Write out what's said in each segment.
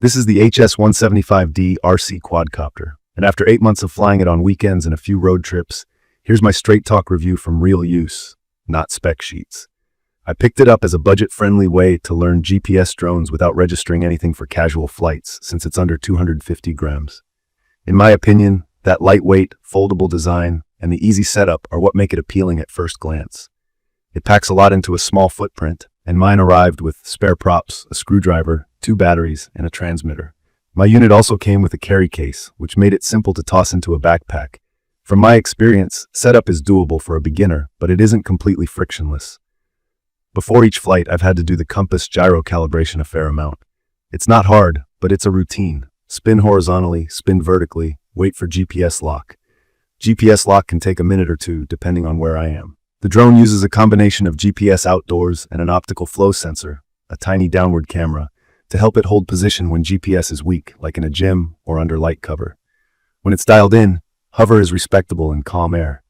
This is the HS175D RC quadcopter, and after 8 months of flying it on weekends and a few road trips, here's my straight talk review from real use, not spec sheets. I picked it up as a budget-friendly way to learn GPS drones without registering anything for casual flights, since it's under 250 grams. In my opinion, that lightweight, foldable design and the easy setup are what make it appealing at first glance. It packs a lot into a small footprint, and mine arrived with spare props, a screwdriver, 2 batteries, and a transmitter. My unit also came with a carry case, which made it simple to toss into a backpack. From my experience, setup is doable for a beginner, but it isn't completely frictionless. Before each flight, I've had to do the compass gyro calibration a fair amount. It's not hard, but it's a routine. Spin horizontally, spin vertically, wait for GPS lock. GPS lock can take a minute or two, depending on where I am. The drone uses a combination of GPS outdoors and an optical flow sensor, a tiny downward camera, to help it hold position when GPS is weak, like in a gym or under light cover. When it's dialed in, hover is respectable in calm air.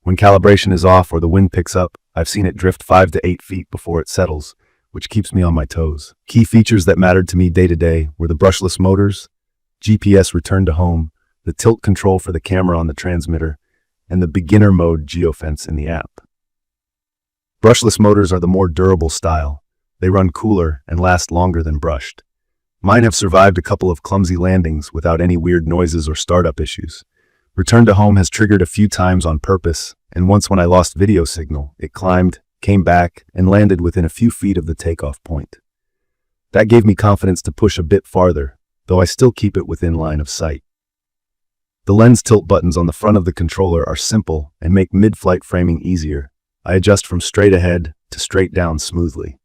When calibration is off or the wind picks up, I've seen it drift 5 to 8 feet before it settles, which keeps me on my toes. Key features that mattered to me day to day were the brushless motors, GPS return to home, the tilt control for the camera on the transmitter, and the beginner mode geofence in the app. Brushless motors are the more durable style. They run cooler and last longer than brushed. Mine have survived a couple of clumsy landings without any weird noises or startup issues. Return to home has triggered a few times on purpose, and once when I lost video signal, it climbed, came back, and landed within a few feet of the takeoff point. That gave me confidence to push a bit farther, though I still keep it within line of sight. The lens tilt buttons on the front of the controller are simple and make mid-flight framing easier. I adjust from straight ahead to straight down smoothly.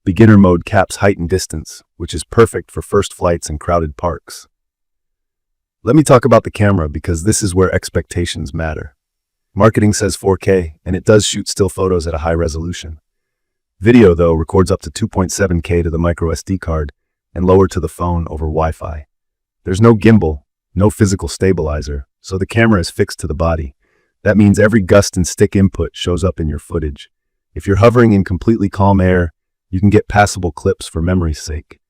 Beginner mode caps height and distance, which is perfect for first flights and crowded parks. Let me talk about the camera because this is where expectations matter. Marketing says 4K, and it does shoot still photos at a high resolution. Video, though, records up to 2.7K to the microSD card and lower to the phone over Wi-Fi. There's no gimbal, no physical stabilizer, so the camera is fixed to the body. That means every gust and stick input shows up in your footage. If you're hovering in completely calm air, you can get passable clips for memory's sake.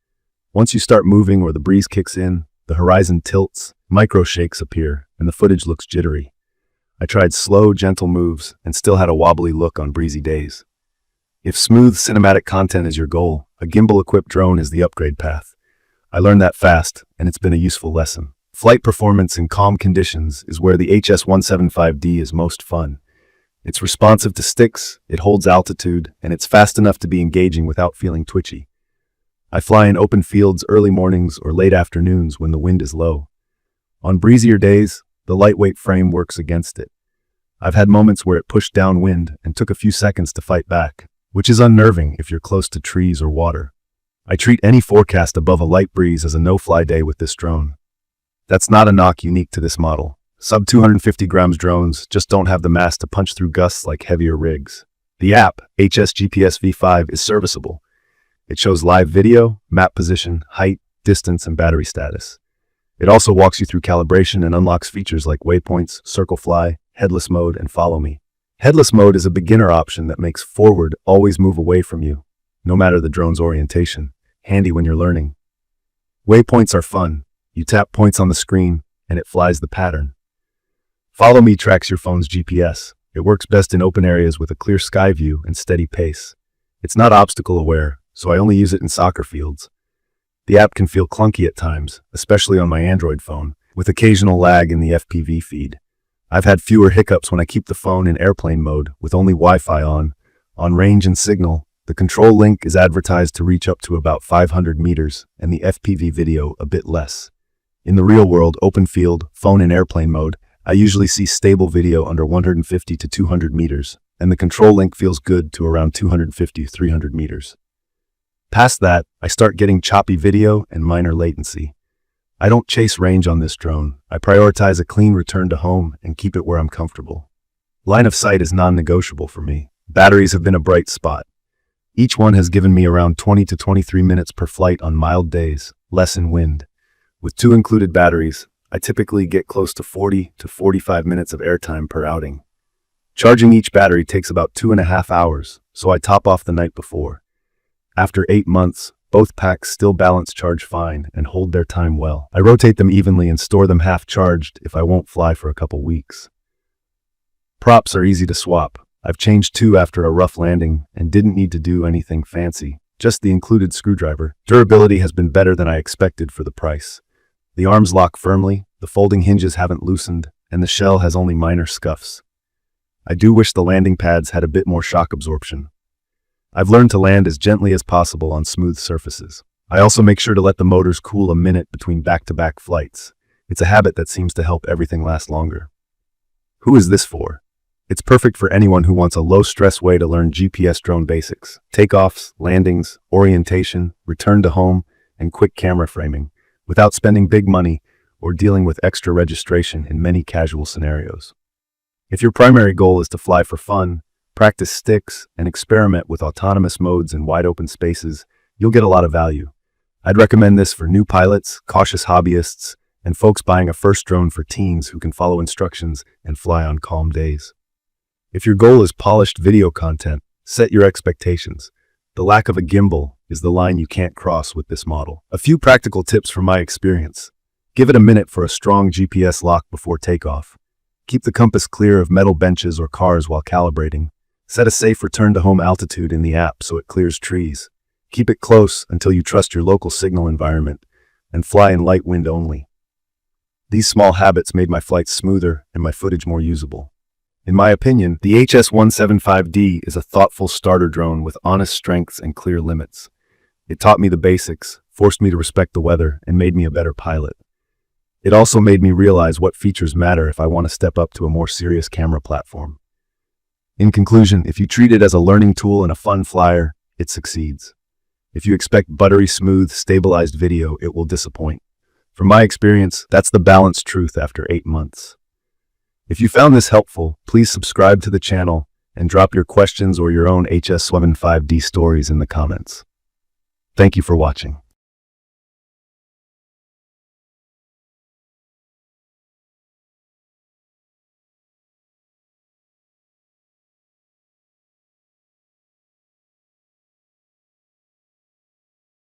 Once you start moving or the breeze kicks in, the horizon tilts, micro shakes appear, and the footage looks jittery. I tried slow, gentle moves and still had a wobbly look on breezy days. If smooth cinematic content is your goal, a gimbal-equipped drone is the upgrade path. I learned that fast, and it's been a useful lesson. Flight performance in calm conditions is where the HS175D is most fun. It's responsive to sticks, it holds altitude, and it's fast enough to be engaging without feeling twitchy. I fly in open fields early mornings or late afternoons when the wind is low. On breezier days, the lightweight frame works against it. I've had moments where it pushed downwind and took a few seconds to fight back, which is unnerving if you're close to trees or water. I treat any forecast above a light breeze as a no-fly day with this drone. That's not a knock unique to this model. Sub 250 grams drones just don't have the mass to punch through gusts like heavier rigs. The app, HS V5, is serviceable. It shows live video, map position, height, distance, and battery status. It also walks you through calibration and unlocks features like waypoints, circle fly, headless mode, and follow me. Headless mode is a beginner option that makes forward always move away from you, no matter the drone's orientation. Handy when you're learning. Waypoints are fun. You tap points on the screen, and it flies the pattern. Follow Me tracks your phone's GPS. It works best in open areas with a clear sky view and steady pace. It's not obstacle aware, so I only use it in soccer fields. The app can feel clunky at times, especially on my Android phone, with occasional lag in the FPV feed. I've had fewer hiccups when I keep the phone in airplane mode with only Wi-Fi on. On range and signal, the control link is advertised to reach up to about 500 meters and the FPV video a bit less. In the real world, open field, phone in airplane mode, I usually see stable video under 150 to 200 meters, and the control link feels good to around 250 to 300 meters. Past that, I start getting choppy video and minor latency. I don't chase range on this drone. I prioritize a clean return to home and keep it where I'm comfortable. Line of sight is non-negotiable for me. Batteries have been a bright spot. Each one has given me around 20 to 23 minutes per flight on mild days, less in wind. With 2 included batteries, I typically get close to 40 to 45 minutes of airtime per outing. Charging each battery takes about 2.5 hours, so I top off the night before. After 8 months, Both packs still balance charge fine and hold their time well. I rotate them evenly and store them half-charged if I won't fly for a couple weeks. Props are easy to swap. I've changed two after a rough landing and didn't need to do anything fancy, just the included screwdriver. Durability has been better than I expected for the price. The arms lock firmly, the folding hinges haven't loosened, and the shell has only minor scuffs. I do wish the landing pads had a bit more shock absorption. I've learned to land as gently as possible on smooth surfaces. I also make sure to let the motors cool a minute between back-to-back flights. It's a habit that seems to help everything last longer. Who is this for? It's perfect for anyone who wants a low-stress way to learn GPS drone basics, takeoffs, landings, orientation, return to home, and quick camera framing, without spending big money or dealing with extra registration in many casual scenarios. If your primary goal is to fly for fun, practice sticks, and experiment with autonomous modes in wide-open spaces, you'll get a lot of value. I'd recommend this for new pilots, cautious hobbyists, and folks buying a first drone for teens who can follow instructions and fly on calm days. If your goal is polished video content, set your expectations. The lack of a gimbal is the line you can't cross with this model. A few practical tips from my experience. Give it a minute for a strong GPS lock before takeoff. Keep the compass clear of metal benches or cars while calibrating. Set a safe return-to-home altitude in the app so it clears trees. Keep it close until you trust your local signal environment, and fly in light wind only. These small habits made my flights smoother and my footage more usable. In my opinion, the HS175D is a thoughtful starter drone with honest strengths and clear limits. It taught me the basics, forced me to respect the weather, and made me a better pilot. It also made me realize what features matter if I want to step up to a more serious camera platform. In conclusion, if you treat it as a learning tool and a fun flyer, it succeeds. If you expect buttery smooth, stabilized video, it will disappoint. From my experience, that's the balanced truth after 8 months. If you found this helpful, please subscribe to the channel and drop your questions or your own HS175D stories in the comments. Thank you for watching.